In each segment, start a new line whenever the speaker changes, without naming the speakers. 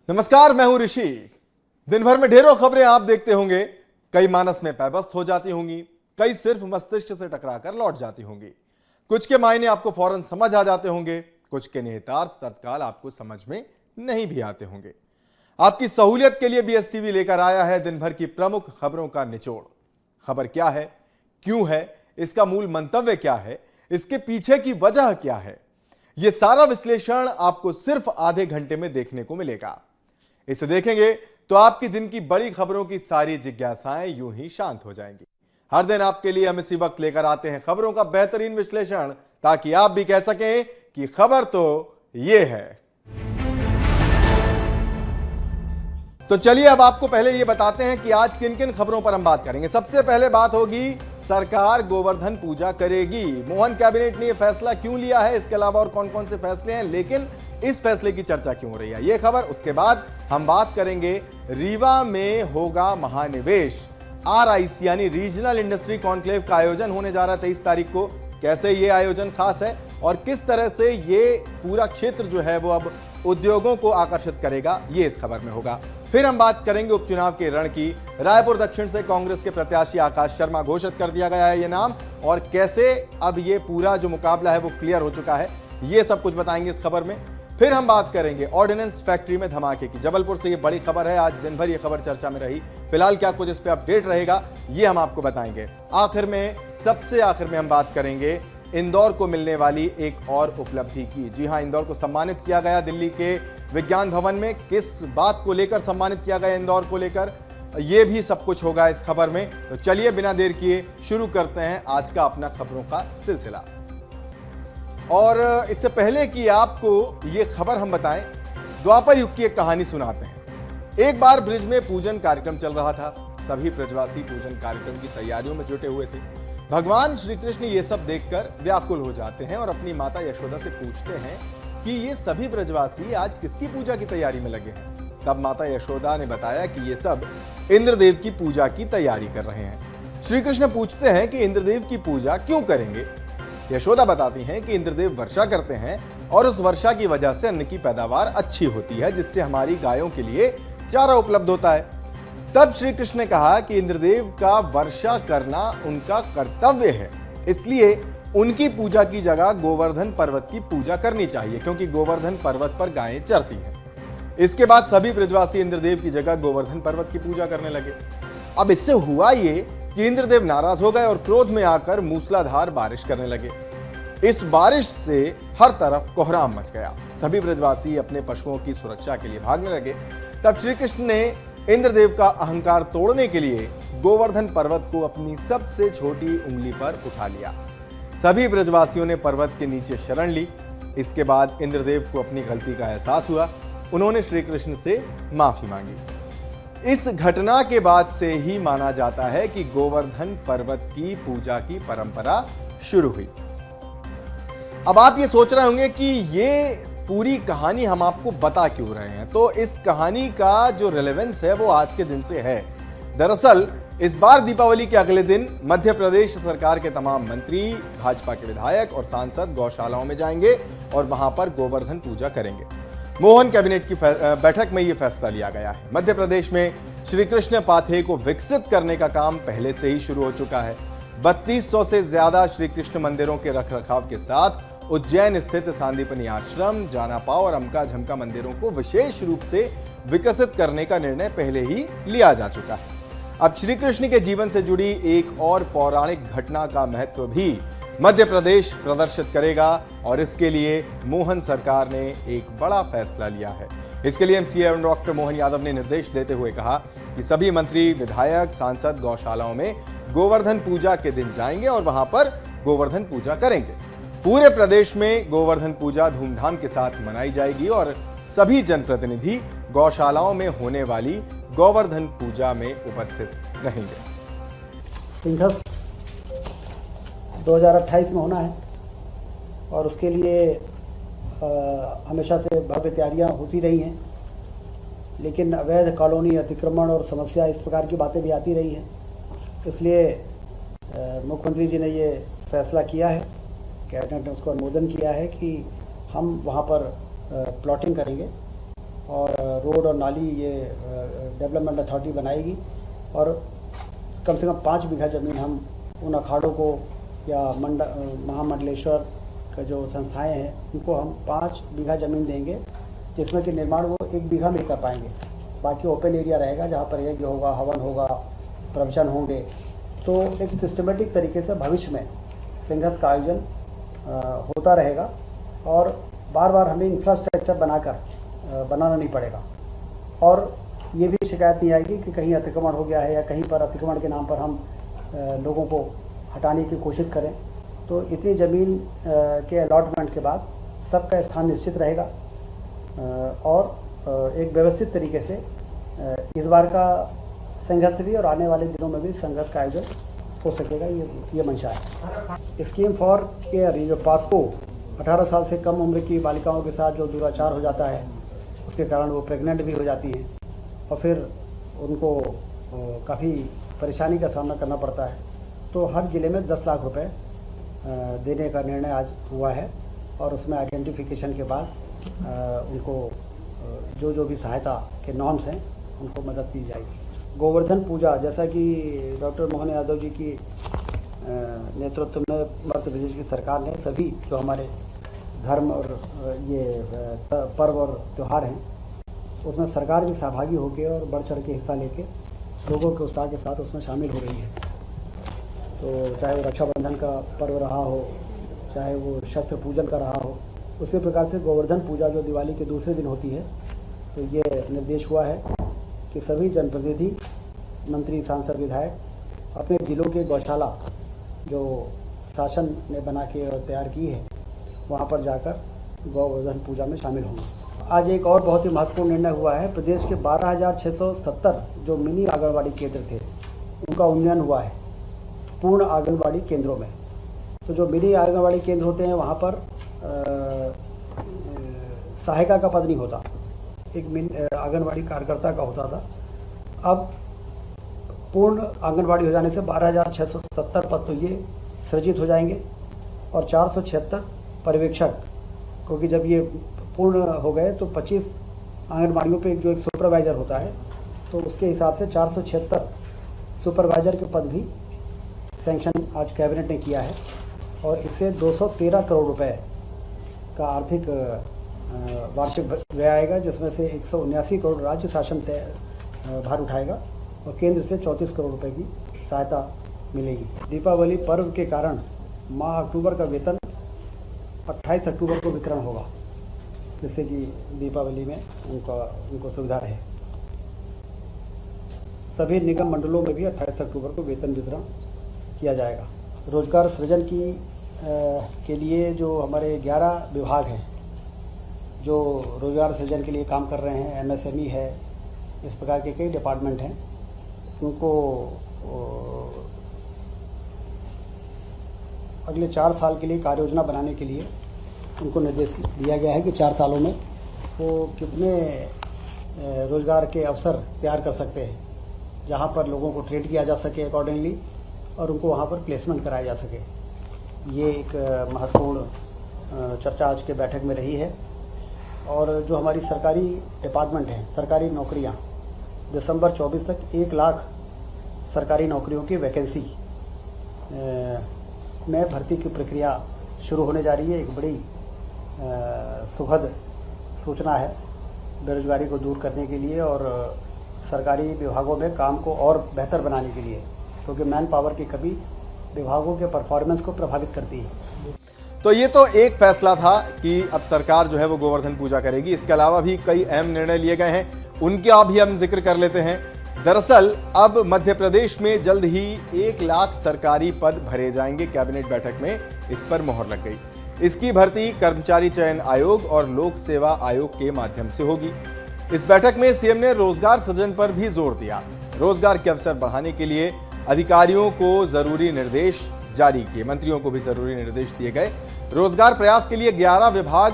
नमस्कार, मैं हूं ऋषि। दिन भर में ढेरों खबरें आप देखते होंगे। कई मानस में पैबस्त हो जाती होंगी, कई सिर्फ मस्तिष्क से टकराकर लौट जाती होंगी। कुछ के मायने आपको फौरन समझ आ जाते होंगे, कुछ के निहितार्थ तत्काल आपको समझ में नहीं भी आते होंगे। आपकी सहूलियत के लिए बीएसटीवी लेकर आया है दिन भर की प्रमुख खबरों का निचोड़। खबर क्या है, क्यों है, इसका मूल मंतव्य क्या है, इसके पीछे की वजह क्या है, यह सारा विश्लेषण आपको सिर्फ आधे घंटे में देखने को मिलेगा। इसे देखेंगे तो आपकी दिन की बड़ी खबरों की सारी जिज्ञासाएं यूं ही शांत हो जाएंगी। हर दिन आपके लिए हम इसी वक्त लेकर आते हैं खबरों का बेहतरीन विश्लेषण, ताकि आप भी कह सकें कि खबर तो ये है। तो चलिए अब आपको पहले ये बताते हैं कि आज किन किन खबरों पर हम बात करेंगे। सबसे पहले बात होगी, सरकार गोवर्धन पूजा करेगी। मोहन कैबिनेट ने यह फैसला क्यों लिया है, इसके अलावा और कौन कौन से फैसले हैं, लेकिन इस फैसले की चर्चा क्यों हो रही है, यह खबर। उसके बाद हम बात करेंगे, रीवा में होगा महानिवेश। आरआईसी यानी रीजनल इंडस्ट्री कॉन्क्लेव का आयोजन होने जा रहा है 23 तारीख को। कैसे ये आयोजन खास है और किस तरह से ये पूरा क्षेत्र जो है वो अब उद्योगों को आकर्षित करेगा, ये इस खबर में होगा। फिर हम बात करेंगे उपचुनाव के रण की। रायपुर दक्षिण से कांग्रेस के प्रत्याशी आकाश शर्मा घोषित कर दिया गया है ये नाम, और कैसे अब ये पूरा जो मुकाबला है वो क्लियर हो चुका है, ये सब कुछ बताएंगे इस खबर में। फिर हम बात करेंगे ऑर्डिनेंस फैक्ट्री में धमाके की। जबलपुर से ये बड़ी खबर है, आज दिन भर ये खबर चर्चा में रही। फिलहाल क्या कुछ इस पे अपडेट रहेगा, ये हम आपको बताएंगे। आखिर में, सबसे आखिर में हम बात करेंगे इंदौर को मिलने वाली एक और उपलब्धि की। जी हां, इंदौर को सम्मानित किया गया दिल्ली के विज्ञान भवन में। किस बात को लेकर सम्मानित किया गया इंदौर को लेकर, ये भी सब कुछ होगा इस खबर में। तो चलिए बिना देर किए शुरू करते हैं आज का अपना खबरों का सिलसिला। और इससे पहले कि आपको ये खबर हम बताएं, द्वापर युग की एक कहानी सुनाते हैं। एक बार ब्रिज में पूजन कार्यक्रम चल रहा था। सभी ब्रजवासी पूजन कार्यक्रम की तैयारियों में जुटे हुए थे। भगवान श्री कृष्ण ये सब देखकर व्याकुल हो जाते हैं और अपनी माता यशोदा से पूछते हैं कि ये सभी ब्रजवासी आज किसकी पूजा की तैयारी में लगे हैं। तब माता यशोदा ने बताया कि ये सब इंद्रदेव की पूजा की तैयारी कर रहे हैं। श्री कृष्ण पूछते हैं कि इंद्रदेव की पूजा क्यों करेंगे। यशोदा बताती हैं कि इंद्रदेव वर्षा करते हैं और उस वर्षा की वजह से अन्न की पैदावार अच्छी होती है, जिससे हमारी गायों के लिए चारा उपलब्ध होता है। तब श्री कृष्ण ने कहा कि इंद्रदेव का वर्षा करना उनका कर्तव्य है, इसलिए उनकी पूजा की जगह गोवर्धन पर्वत की पूजा करनी चाहिए, क्योंकि गोवर्धन पर्वत पर गायें चरती हैं। इसके बाद सभी ब्रजवासी इंद्रदेव की जगह गोवर्धन पर्वत की पूजा करने लगे। अब इससे हुआ ये कि इंद्रदेव नाराज हो गए और क्रोध में आकर मूसलाधार बारिश करने लगे। इस बारिश से हर तरफ कोहराम मच गया। सभी ब्रजवासी अपने पशुओं की सुरक्षा के लिए भागने लगे। तब श्री कृष्ण ने इंद्रदेव का अहंकार तोड़ने के लिए गोवर्धन पर्वत को अपनी सबसे छोटी उंगली पर उठा लिया। सभी ब्रजवासियों ने पर्वत के नीचे शरण ली। इसके बाद इंद्रदेव को अपनी गलती का एहसास हुआ। उन्होंने श्री कृष्ण से माफी मांगी। इस घटना के बाद से ही माना जाता है कि गोवर्धन पर्वत की पूजा की परंपरा शुरू हुई। अब आप ये सोच रहे होंगे कि ये पूरी कहानी हम आपको बता क्यों रहे हैं। तो इस कहानी का जो रेलेवेंस है वो आज के दिन से है। दरअसल इस बार दीपावली के अगले दिन मध्य प्रदेश सरकार के तमाम मंत्री, भाजपा के विधायक और सांसद गौशालाओं में जाएंगे और वहां पर गोवर्धन पूजा करेंगे। मोहन कैबिनेट की बैठक में यह फैसला लिया गया है। मध्य प्रदेश में श्री कृष्ण पाथे को विकसित करने का काम पहले से ही शुरू हो चुका है। 3200 से ज्यादा श्री कृष्ण मंदिरों के रखरखाव के साथ उज्जैन स्थित सांदीपनी आश्रम, जानापाव और अमका झमका मंदिरों को विशेष रूप से विकसित करने का निर्णय पहले ही लिया जा चुका है। अब श्री कृष्ण के जीवन से जुड़ी एक और पौराणिक घटना का महत्व भी मध्य प्रदेश प्रदर्शित करेगा, और इसके लिए मोहन सरकार ने एक बड़ा फैसला लिया है। इसके लिए सीएम डॉक्टर मोहन यादव ने निर्देश देते हुए कहा कि सभी मंत्री, विधायक, सांसद गौशालाओं में गोवर्धन पूजा के दिन जाएंगे और वहां पर गोवर्धन पूजा करेंगे। पूरे प्रदेश में गोवर्धन पूजा धूमधाम के साथ मनाई जाएगी और सभी जनप्रतिनिधि गौशालाओं में होने वाली गोवर्धन पूजा में उपस्थित रहेंगे।
सिंहस्थ 2028 में होना है और उसके लिए हमेशा से भव्य तैयारियां होती रही हैं, लेकिन अवैध कॉलोनी अतिक्रमण और समस्या इस प्रकार की बातें भी आती रही हैं। इसलिए मुख्यमंत्री जी ने ये फैसला किया है, कैबिनेट ने उसको अनुमोदन किया है कि हम वहाँ पर प्लॉटिंग करेंगे और रोड और नाली ये डेवलपमेंट अथॉरिटी बनाएगी और कम से कम 5 बीघा ज़मीन हम उन अखाड़ों को या महामंडलेश्वर का जो संस्थाएं हैं उनको हम 5 बीघा ज़मीन देंगे, जिसमें कि निर्माण वो 1 बीघा में कर पाएंगे। बाकी ओपन एरिया रहेगा जहाँ पर यज्ञ होगा, हवन होगा, प्रवचन होंगे। तो एक सिस्टमेटिक तरीके से भविष्य में संघर्ष का आयोजन होता रहेगा और बार बार हमें इंफ्रास्ट्रक्चर बनाना नहीं पड़ेगा और ये भी शिकायत नहीं आएगी कि कहीं अतिक्रमण हो गया है या कहीं पर अतिक्रमण के नाम पर हम लोगों को हटाने की कोशिश करें। तो इतनी ज़मीन के अलॉटमेंट के बाद सबका स्थान निश्चित रहेगा और एक व्यवस्थित तरीके से इस बार का संघर्ष भी और आने वाले दिनों में भी संघर्ष का आयोजन हो सकेगा, ये मंशा है। स्कीम फॉर केयर, ये जो पास्को 18 साल से कम उम्र की बालिकाओं के साथ जो दुराचार हो जाता है उसके कारण वो प्रेग्नेंट भी हो जाती हैं और फिर उनको काफ़ी परेशानी का सामना करना पड़ता है। तो हर ज़िले में 10 लाख रुपए देने का निर्णय आज हुआ है और उसमें आइडेंटिफिकेशन के बाद उनको जो भी सहायता के नॉर्म्स हैं उनको मदद दी जाएगी। गोवर्धन पूजा, जैसा कि डॉक्टर मोहन यादव जी की नेतृत्व में मध्य प्रदेश की सरकार ने सभी जो हमारे धर्म और ये पर्व और त्यौहार हैं उसमें सरकार भी सहभागी होकर और बढ़ चढ़ के हिस्सा लेके लोगों के उत्साह के साथ उसमें शामिल हो रही है। तो चाहे वो रक्षाबंधन का पर्व रहा हो, चाहे वो शस्त्र पूजन का रहा हो, उसी प्रकार से गोवर्धन पूजा जो दिवाली के दूसरे दिन होती है, तो ये निर्देश हुआ है कि सभी जनप्रतिनिधि, मंत्री, सांसद, विधायक अपने जिलों के गौशाला जो शासन ने बना के और तैयार की है वहाँ पर जाकर गोवर्धन पूजा में शामिल होंगे। आज एक और बहुत ही महत्वपूर्ण निर्णय हुआ है। प्रदेश के 12,670 जो मिनी आंगनबाड़ी केंद्र थे उनका उन्नयन हुआ है पूर्ण आंगनबाड़ी केंद्रों में। तो जो मिनी आंगनबाड़ी केंद्र होते हैं वहाँ पर सहायिका का पद नहीं होता, एक आंगनबाड़ी कार्यकर्ता का होता था। अब पूर्ण आंगनबाड़ी हो जाने से 12,670 पद तो ये सृजित हो जाएंगे और 476 पर्यवेक्षक, क्योंकि जब ये पूर्ण हो गए तो 25 आंगनबाड़ियों पे जो एक सुपरवाइज़र होता है तो उसके हिसाब से 476 सुपरवाइज़र के पद भी सैंक्शन आज कैबिनेट ने किया है और इससे 213 करोड़ रुपए का आर्थिक वार्षिक व्यय आएगा, जिसमें से 179 करोड़ राज्य शासन भार उठाएगा और केंद्र से 34 करोड़ रुपए की सहायता मिलेगी। दीपावली पर्व के कारण माह अक्टूबर का वेतन 28 अक्टूबर को वितरण होगा, जिससे कि दीपावली में उनको सुविधा रहे। सभी निगम मंडलों में भी 28 अक्टूबर को वेतन वितरण किया जाएगा। रोजगार सृजन के लिए जो हमारे 11 विभाग हैं जो रोजगार सृजन के लिए काम कर रहे हैं, MSME है, इस प्रकार के कई डिपार्टमेंट हैं, उनको अगले 4 साल के लिए कार्य योजना बनाने के लिए उनको निर्देश दिया गया है कि 4 सालों में वो कितने रोजगार के अवसर तैयार कर सकते हैं जहां पर लोगों को ट्रेन किया जा सके अकॉर्डिंगली और उनको वहां पर प्लेसमेंट कराया जा सके। ये एक महत्वपूर्ण चर्चा आज के बैठक में रही है। और जो हमारी सरकारी डिपार्टमेंट हैं, सरकारी नौकरियां, दिसंबर 24 तक 1 लाख सरकारी नौकरियों की वैकेंसी में भर्ती की प्रक्रिया शुरू होने जा रही है। एक बड़ी सुखद सूचना है बेरोजगारी को दूर करने के लिए और सरकारी विभागों में काम को और बेहतर बनाने के लिए, क्योंकि मैन पावर की कमी विभागों के परफॉर्मेंस को प्रभावित करती है।
तो ये तो एक फैसला था कि अब सरकार जो है वो गोवर्धन पूजा करेगी। इसके अलावा भी कई अहम निर्णय लिए गए हैं, उनका भी हम जिक्र कर लेते हैं। दरअसल अब मध्य प्रदेश में जल्द ही 1 लाख सरकारी पद भरे जाएंगे। कैबिनेट बैठक में इस पर मोहर लग गई। इसकी भर्ती कर्मचारी चयन आयोग और लोक सेवा आयोग के माध्यम से होगी। इस बैठक में सीएम ने रोजगार सृजन पर भी जोर दिया। रोजगार के अवसर बढ़ाने के लिए अधिकारियों को जरूरी निर्देश जारी किए, मंत्रियों को भी जरूरी निर्देश दिए गए। रोजगार प्रयास के लिए 11 विभाग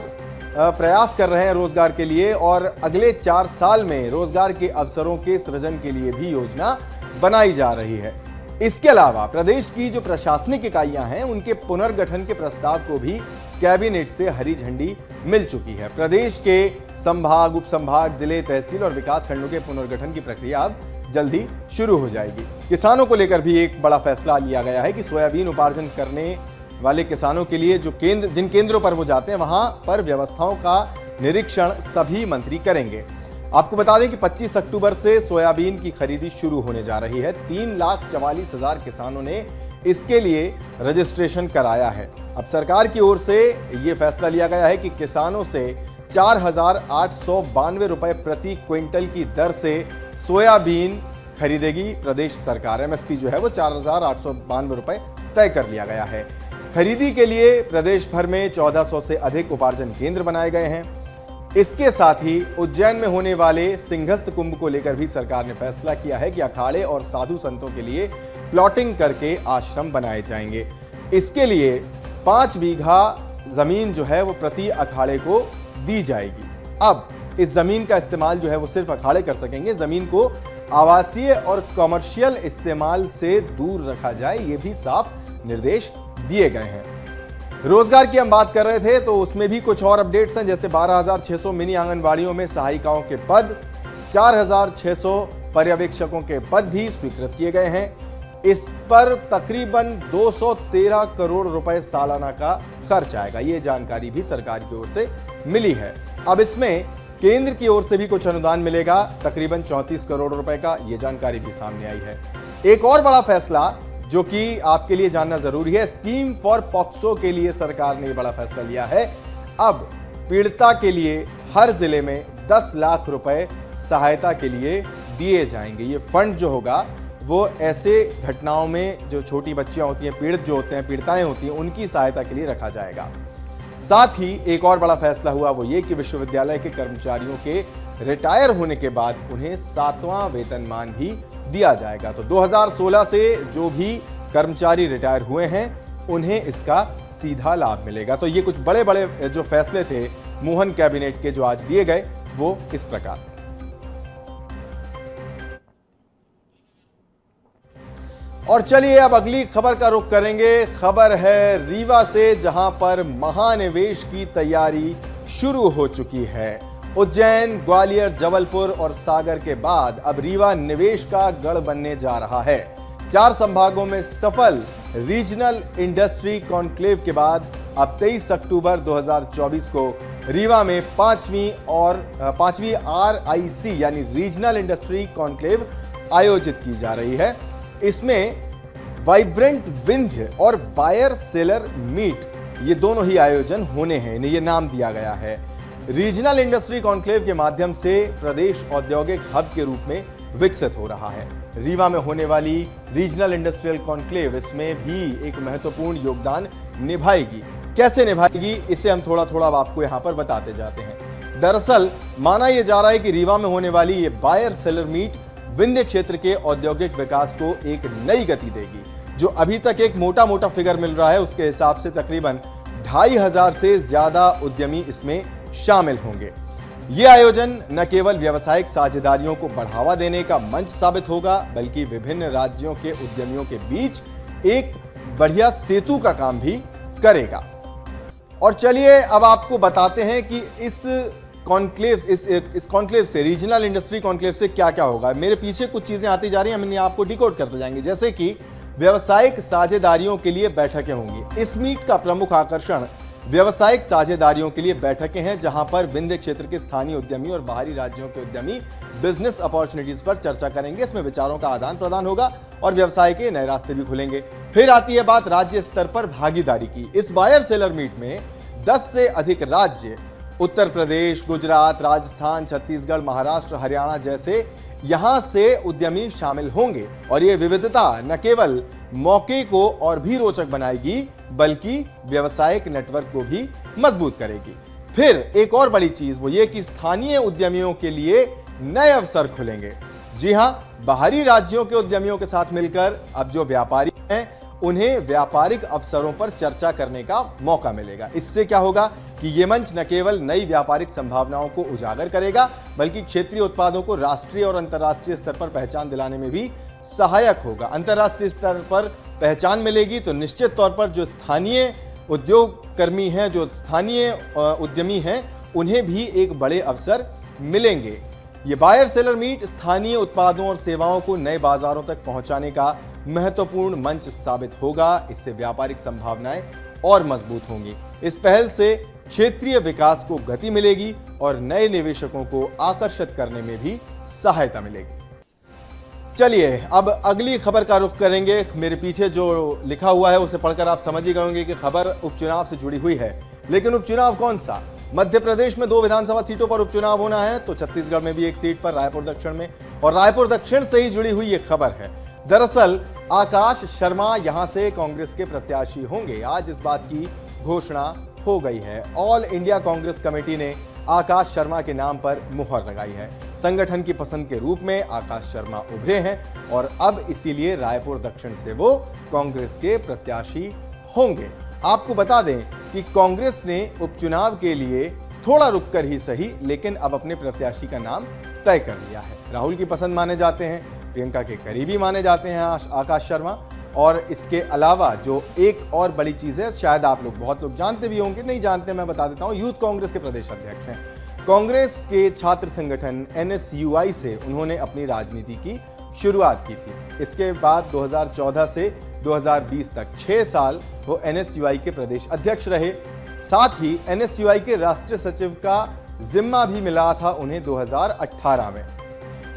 प्रयास कर रहे हैं रोजगार के लिए और अगले 4 साल में रोजगार के अवसरों के सृजन के लिए भी योजना बनाई जा रही है। इसके अलावा प्रदेश की जो प्रशासनिक इकाइयां हैं उनके पुनर्गठन के प्रस्ताव को भी कैबिनेट से हरी झंडी मिल चुकी है। प्रदेश के संभाग, उपसंभाग, जिले, तहसील और विकास खंडों के पुनर्गठन की प्रक्रिया अब जल्दी शुरू हो जाएगी। किसानों को लेकर भी एक बड़ा फैसला लिया गया है कि सोयाबीन उपार्जन करने वाले किसानों के लिए जिन केंद्रों पर वो जाते हैं वहां पर व्यवस्थाओं का निरीक्षण सभी मंत्री करेंगे। आपको बता दें कि 25 अक्टूबर से सोयाबीन की खरीदी शुरू होने जा रही है। 3,44,000 किसानों ने इसके लिए रजिस्ट्रेशन कराया है। अब सरकार की ओर से यह फैसला लिया गया है कि किसानों से 4,892 रुपए प्रति क्विंटल की दर से सोयाबीन खरीदेगी प्रदेश सरकार। एमएसपी जो है वो 4,892 रुपए तय कर लिया गया है। खरीदी के लिए प्रदेश भर में 1400 से अधिक उपार्जन केंद्र बनाए गए हैं। इसके साथ ही उज्जैन में होने वाले सिंहस्थ कुंभ को लेकर भी सरकार ने फैसला किया है कि अखाड़े और साधु संतों के लिए प्लॉटिंग करके आश्रम बनाए जाएंगे। इसके लिए 5 बीघा जमीन जो है वो प्रति अखाड़े को दी जाएगी। अब इस जमीन का इस्तेमाल जो है वो सिर्फ अखाड़े कर सकेंगे। जमीन को आवासीय और कमर्शियल इस्तेमाल से दूर रखा जाए, ये भी साफ निर्देश दिए गए हैं। रोजगार की हम बात कर रहे थे तो उसमें भी कुछ और अपडेट्स हैं, जैसे 12,600 मिनी आंगनबाड़ियों में सहायिकाओं के पद, 4,600 पर्यवेक्षकों के पद भी स्वीकृत किए गए हैं। इस पर तकरीबन 213 करोड़ रुपए सालाना का खर्च आएगा। ये जानकारी भी सरकार की ओर से मिली है। अब इसमें केंद्र की ओर से भी कुछ अनुदान मिलेगा, तकरीबन 34 करोड़ रुपए का। ये जानकारी भी सामने आई है। एक और बड़ा फैसला जो कि आपके लिए जानना जरूरी है, स्कीम फॉर पॉक्सो के लिए सरकार ने बड़ा फैसला लिया है। अब पीड़िता के लिए हर जिले में 10 लाख रुपए सहायता के लिए दिए जाएंगे। ये फंड जो होगा वो ऐसे घटनाओं में जो छोटी बच्चियां होती हैं, पीड़ित जो होते हैं, पीड़िताएं होती हैं, उनकी सहायता के लिए रखा जाएगा। साथ ही एक और बड़ा फैसला हुआ वो ये कि विश्वविद्यालय के कर्मचारियों के रिटायर होने के बाद उन्हें 7वां वेतनमान भी दिया जाएगा। तो 2016 से जो भी कर्मचारी रिटायर हुए हैं उन्हें इसका सीधा लाभ मिलेगा। तो ये कुछ बड़े बड़े जो फैसले थे मोहन कैबिनेट के जो आज लिए गए वो इस प्रकार। और चलिए अब अगली खबर का रुख करेंगे। खबर है रीवा से, जहां पर महानिवेश की तैयारी शुरू हो चुकी है। उज्जैन, ग्वालियर, जबलपुर और सागर के बाद अब रीवा निवेश का गढ़ बनने जा रहा है। 4 संभागों में सफल रीजनल इंडस्ट्री कॉन्क्लेव के बाद अब 23 अक्टूबर 2024 को रीवा में 5वीं RIC यानी रीजनल इंडस्ट्री कॉन्क्लेव आयोजित की जा रही है। इसमें वाइब्रेंट विंध्य और बायर सेलर मीट, ये दोनों ही आयोजन होने हैं, इन्हें ये नाम दिया गया है। रीजनल इंडस्ट्री कॉन्क्लेव के माध्यम से प्रदेश औद्योगिक हब के रूप में विकसित हो रहा है। रीवा में होने वाली रीजनल इंडस्ट्रियल कॉन्क्लेव इसमें भी एक महत्वपूर्ण योगदान निभाएगी। कैसे निभाएगी इसे हम थोड़ा थोड़ा आपको यहां पर बताते जाते हैं। दरअसल माना यह जा रहा है कि रीवा में होने वाली ये बायर सेलर मीट विंध्य क्षेत्र के औद्योगिक विकास को एक नई गति देगी। जो अभी तक एक मोटा फिगर मिल रहा है उसके हिसाब से तकरीबन 2,500 से ज्यादा उद्यमी इसमें शामिल होंगे। यह आयोजन न केवल व्यावसायिक साझेदारियों को बढ़ावा देने का मंच साबित होगा, बल्कि विभिन्न राज्यों के उद्यमियों के बीच एक बढ़िया सेतु का काम भी करेगा। और चलिए अब आपको बताते हैं कि इस कॉन्क्लेव से, रीजनल इंडस्ट्री कॉन्क्लेव से क्या क्या होगा। मेरे पीछे कुछ चीजें आती जा रही हैं, हम इन्हें आपको डिकोड करते जाएंगे। जैसे कि व्यावसायिक साझेदारियों के लिए बैठकें होंगी। इस मीट का प्रमुख आकर्षण व्यावसायिक साझेदारियों के लिए बैठकें हैं, जहां पर विंध्य क्षेत्र के स्थानीय उद्यमी और बाहरी राज्यों के उद्यमी बिजनेस अपॉर्चुनिटीज पर चर्चा करेंगे। इसमें विचारों का आदान प्रदान होगा और व्यवसाय के नए रास्ते भी खुलेंगे। फिर आती है बात राज्य स्तर पर भागीदारी की। इस बायर सेलर मीट में 10 से अधिक राज्य, उत्तर प्रदेश, गुजरात, राजस्थान, छत्तीसगढ़, महाराष्ट्र, हरियाणा जैसे यहां से उद्यमी शामिल होंगे। और यह विविधता न केवल मौके को और भी रोचक बनाएगी, बल्कि व्यावसायिक नेटवर्क को भी मजबूत करेगी। फिर एक और बड़ी चीज वो ये कि स्थानीय उद्यमियों के लिए नए अवसर खुलेंगे। जी हां, बाहरी राज्यों के उद्यमियों के साथ मिलकर अब जो व्यापारी हैं उन्हें व्यापारिक अवसरों पर चर्चा करने का मौका मिलेगा। इससे क्या होगा कि यह मंच न केवल नई व्यापारिक संभावनाओं को उजागर करेगा, बल्कि क्षेत्रीय उत्पादों को राष्ट्रीय और अंतर्राष्ट्रीय स्तर पर पहचान दिलाने में भी सहायक होगा। अंतर्राष्ट्रीय स्तर पर पहचान मिलेगी तो निश्चित तौर पर जो स्थानीय उद्योग कर्मी हैं, जो स्थानीय उद्यमी हैं, उन्हें भी एक बड़े अवसर मिलेंगे। ये बायर सेलर मीट स्थानीय उत्पादों और सेवाओं को नए बाजारों तक पहुंचाने का महत्वपूर्ण मंच साबित होगा। इससे व्यापारिक संभावनाएं और मजबूत होंगी। इस पहल से क्षेत्रीय विकास को गति मिलेगी और नए निवेशकों को आकर्षित करने में भी सहायता मिलेगी। चलिए अब अगली खबर का रुख करेंगे। मेरे पीछे जो लिखा हुआ है उसे पढ़कर आप समझ ही गए होंगे कि खबर उपचुनाव से जुड़ी हुई है। लेकिन उपचुनाव कौन सा? मध्य प्रदेश में 2 विधानसभा सीटों पर उपचुनाव होना है, तो छत्तीसगढ़ में भी एक सीट पर, रायपुर दक्षिण में, और रायपुर दक्षिण से ही जुड़ी हुई यह खबर है। दरअसल आकाश शर्मा यहां से कांग्रेस के प्रत्याशी होंगे। आज इस बात की घोषणा हो गई है। ऑल इंडिया कांग्रेस कमेटी ने आकाश शर्मा के नाम पर मुहर लगाई है। संगठन की पसंद के रूप में आकाश शर्मा उभरे हैं और अब इसीलिए रायपुर दक्षिण से वो कांग्रेस के प्रत्याशी होंगे। आपको बता दें कि कांग्रेस ने उपचुनाव के लिए थोड़ा रुककर ही सही, लेकिन अब अपने प्रत्याशी का नाम तय कर लिया है। राहुल की पसंद माने जाते हैं, प्रियंका के करीबी माने जाते हैं आकाश शर्मा। और इसके अलावा जो एक और बड़ी चीज है, शायद आप लोग बहुत लोग जानते भी होंगे, नहीं जानते मैं बता देता हूं, यूथ कांग्रेस के प्रदेश अध्यक्ष हैं। कांग्रेस के छात्र संगठन NSUI से उन्होंने अपनी राजनीति की शुरुआत की थी। इसके बाद 2014 से 2020 तक 6 साल वो NSUI के प्रदेश अध्यक्ष रहे। साथ ही NSUI के राष्ट्रीय सचिव का जिम्मा भी मिला था उन्हें 2018 में।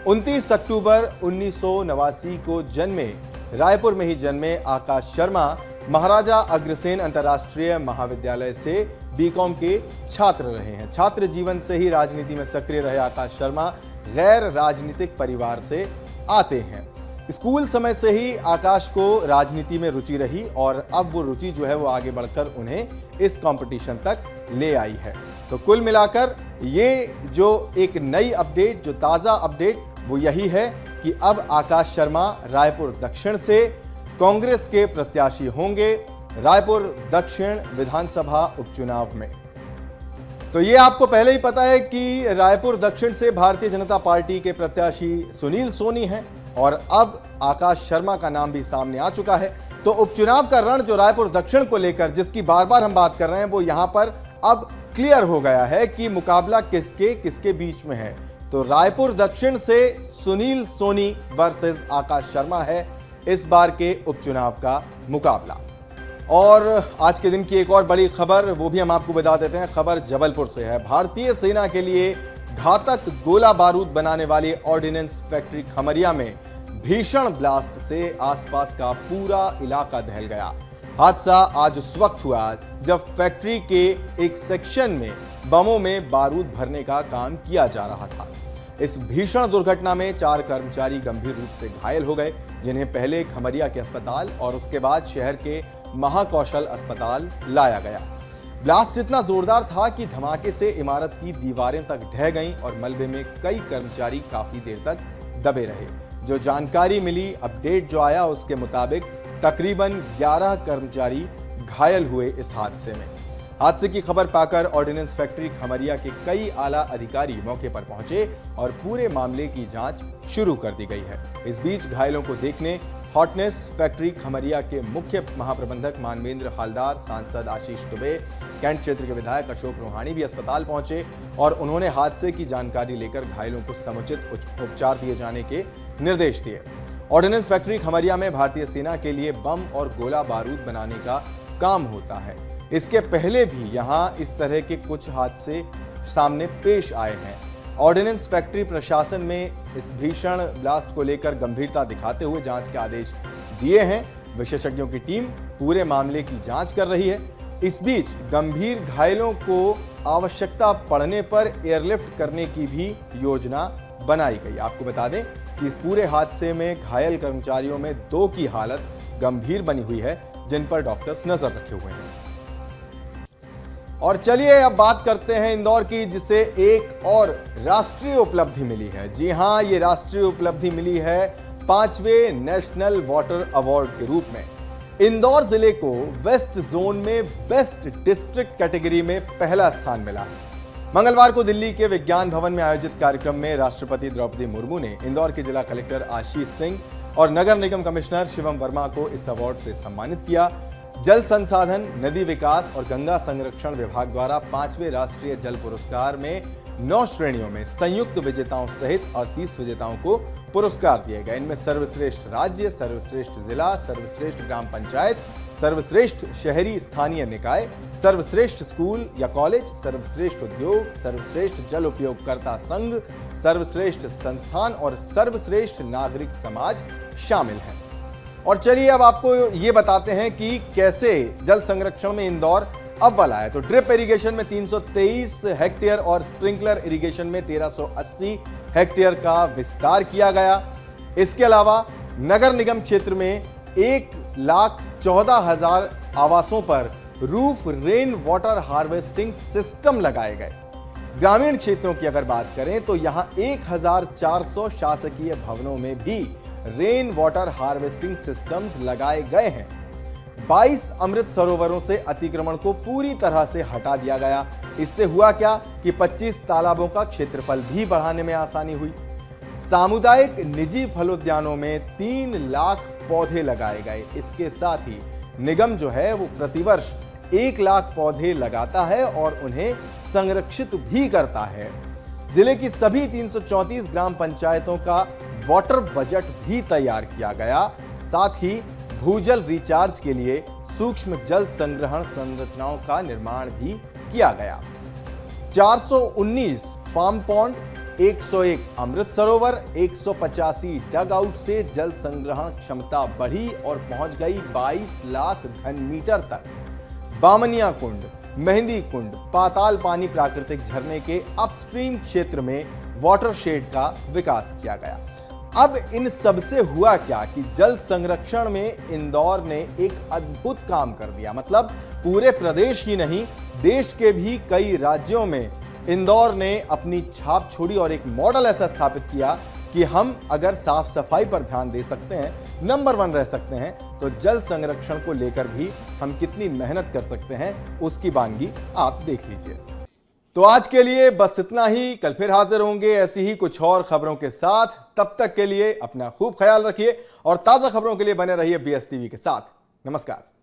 29 अक्टूबर 1989 को जन्मे, रायपुर में ही जन्मे आकाश शर्मा महाराजा अग्रसेन अंतर्राष्ट्रीय महाविद्यालय से बीकॉम के छात्र रहे हैं। छात्र जीवन से ही राजनीति में सक्रिय रहे आकाश शर्मा गैर राजनीतिक परिवार से आते हैं। स्कूल समय से ही आकाश को राजनीति में रुचि रही और अब वो रुचि जो है वो आगे बढ़कर उन्हें इस कंपटीशन तक ले आई है। तो कुल मिलाकर ये जो एक नई अपडेट, जो ताजा अपडेट, वो यही है कि अब आकाश शर्मा रायपुर दक्षिण से कांग्रेस के प्रत्याशी होंगे रायपुर दक्षिण विधानसभा उपचुनाव में। तो ये आपको पहले ही पता है कि रायपुर दक्षिण से भारतीय जनता पार्टी के प्रत्याशी सुनील सोनी हैं और अब आकाश शर्मा का नाम भी सामने आ चुका है। तो उपचुनाव का रण जो रायपुर दक्षिण को लेकर जिसकी बार बार हम बात कर रहे हैं, वो यहां पर अब क्लियर हो गया है कि मुकाबला किसके किसके बीच में है। तो रायपुर दक्षिण से सुनील सोनी वर्सेस आकाश शर्मा है इस बार के उपचुनाव का मुकाबला। और आज के दिन की एक और बड़ी खबर, वो भी हम आपको बता देते हैं। खबर जबलपुर से है। भारतीय सेना के लिए घातक गोला बारूद बनाने वाली ऑर्डिनेंस फैक्ट्री खमरिया में भीषण ब्लास्ट से आसपास का पूरा इलाका दहल गया। हादसा आज उस वक्त हुआ जब फैक्ट्री के एक सेक्शन में बमों में बारूद भरने का काम किया जा रहा था। इस भीषण दुर्घटना में 4 कर्मचारी गंभीर रूप से घायल हो गए, जिन्हें पहले खमरिया के अस्पताल और उसके बाद शहर के महाकौशल अस्पताल लाया गया। ब्लास्ट इतना जोरदार था कि धमाके से इमारत की दीवारें तक ढह गईं और मलबे में कई कर्मचारी काफी देर तक दबे रहे। जो जानकारी मिली, अपडेट जो आया उसके मुताबिक तकरीबन 11 कर्मचारी घायल हुए इस हादसे में। हादसे की खबर पाकर ऑर्डिनेंस फैक्ट्री खमरिया के कई आला अधिकारी मौके पर पहुंचे और पूरे मामले की जांच शुरू कर दी गई है। इस बीच घायलों को देखने हॉटनेस फैक्ट्री खमरिया के मुख्य महाप्रबंधक मानवेंद्र हालदार, सांसद आशीष दुबे, कैंट क्षेत्र के विधायक अशोक रोहानी भी अस्पताल पहुंचे और उन्होंने हादसे की जानकारी लेकर घायलों को समुचित उपचार दिए जाने के निर्देश दिए। ऑर्डिनेंस फैक्ट्री खमरिया में भारतीय सेना के लिए बम और गोला बारूद बनाने का काम होता है। इसके पहले भी यहां इस तरह के कुछ हादसे सामने पेश आए हैं। ऑर्डिनेंस फैक्ट्री प्रशासन में इस भीषण ब्लास्ट को लेकर गंभीरता दिखाते हुए जांच के आदेश दिए हैं। विशेषज्ञों की टीम पूरे मामले की जांच कर रही है। इस बीच गंभीर घायलों को आवश्यकता पड़ने पर एयरलिफ्ट करने की भी योजना बनाई गई। आपको बता दें कि इस पूरे हादसे में घायल कर्मचारियों में 2 की हालत गंभीर बनी हुई है, जिन पर डॉक्टर्स नजर रखे हुए हैं। और चलिए अब बात करते हैं इंदौर की, जिसे एक और राष्ट्रीय उपलब्धि मिली है। जी हां, ये राष्ट्रीय उपलब्धि मिली है 5वें नेशनल वाटर अवार्ड के रूप में। इंदौर जिले को वेस्ट जोन में बेस्ट डिस्ट्रिक्ट कैटेगरी में पहला स्थान मिला है। मंगलवार को दिल्ली के विज्ञान भवन में आयोजित कार्यक्रम में राष्ट्रपति द्रौपदी मुर्मू ने इंदौर के जिला कलेक्टर आशीष सिंह, और नगर निगम कमिश्नर शिवम वर्मा को इस अवार्ड से सम्मानित किया। जल संसाधन, नदी विकास और गंगा संरक्षण विभाग द्वारा 5वें राष्ट्रीय जल पुरस्कार में 9 श्रेणियों में संयुक्त विजेताओं सहित 38 विजेताओं को पुरस्कार दिए गए। इनमें सर्वश्रेष्ठ राज्य, सर्वश्रेष्ठ जिला, सर्वश्रेष्ठ ग्राम पंचायत, सर्वश्रेष्ठ शहरी स्थानीय निकाय, सर्वश्रेष्ठ स्कूल या कॉलेज, सर्वश्रेष्ठ उद्योग, सर्वश्रेष्ठ जल उपयोगकर्ता संघ, सर्वश्रेष्ठ संस्थान और सर्वश्रेष्ठ नागरिक समाज शामिल हैं। और चलिए अब आपको ये बताते हैं कि कैसे जल संरक्षण में इंदौर अव्वल आया। तो ड्रिप इरिगेशन में 323 हेक्टेयर और स्प्रिंकलर इरिगेशन में 1380 हेक्टेयर का विस्तार किया गया। इसके अलावा नगर निगम क्षेत्र में 1,14,000 आवासों पर roof rain water harvesting system लगाए गए। ग्रामीण क्षेत्रों की अगर बात करें तो यहां 1,400 शासकीय भवनों में भी रेन वाटर हार्वेस्टिंग सिस्टम्स लगाए गए हैं। 22 अमृत सरोवरों से अतिक्रमण को पूरी तरह से हटा दिया गया। इससे हुआ क्या कि 25 तालाबों का क्षेत्रफल भी बढ़ाने में आसानी हुई। सामुदायिक निजी फलोद्यानों में 3 लाख पौधे लगाए गए। इसके साथ ही निगम जो है वो प्रतिवर्ष 1 लाख पौधे लगाता है और उन्हें संरक्षित भी करता है। जिले की सभी 334 ग्राम पंचायतों का वाटर बजट भी तैयार किया गया। साथ ही भूजल रिचार्ज के लिए सूक्ष्म जल संग्रहण संरचनाओं का निर्माण भी किया गया। 419 फार्म पॉन्ड, 101 अमृत सरोवर, 185 डग आउट से जल संग्रहण क्षमता बढ़ी और पहुंच गई 22 लाख घन मीटर तक। बामनिया कुंड, मेहंदी कुंड, पाताल पानी प्राकृतिक झरने के अपस्ट्रीम क्षेत्र में वाटरशेड का विकास किया गया। अब इन सबसे हुआ क्या कि जल संरक्षण में इंदौर ने एक अद्भुत काम कर दिया। मतलब पूरे प्रदेश ही नहीं, देश के भी कई राज्यों में इंदौर ने अपनी छाप छोड़ी और एक मॉडल ऐसा स्थापित किया कि हम अगर साफ सफाई पर ध्यान दे सकते हैं, नंबर 1 रह सकते हैं, तो जल संरक्षण को लेकर भी हम कितनी मेहनत कर सकते हैं, उसकी वानगी आप देख लीजिए। तो आज के लिए बस इतना ही। कल फिर हाजिर होंगे ऐसी ही कुछ और खबरों के साथ। तब तक के लिए अपना खूब ख्याल रखिए और ताजा खबरों के लिए बने रहिए BS टीवी के साथ। नमस्कार।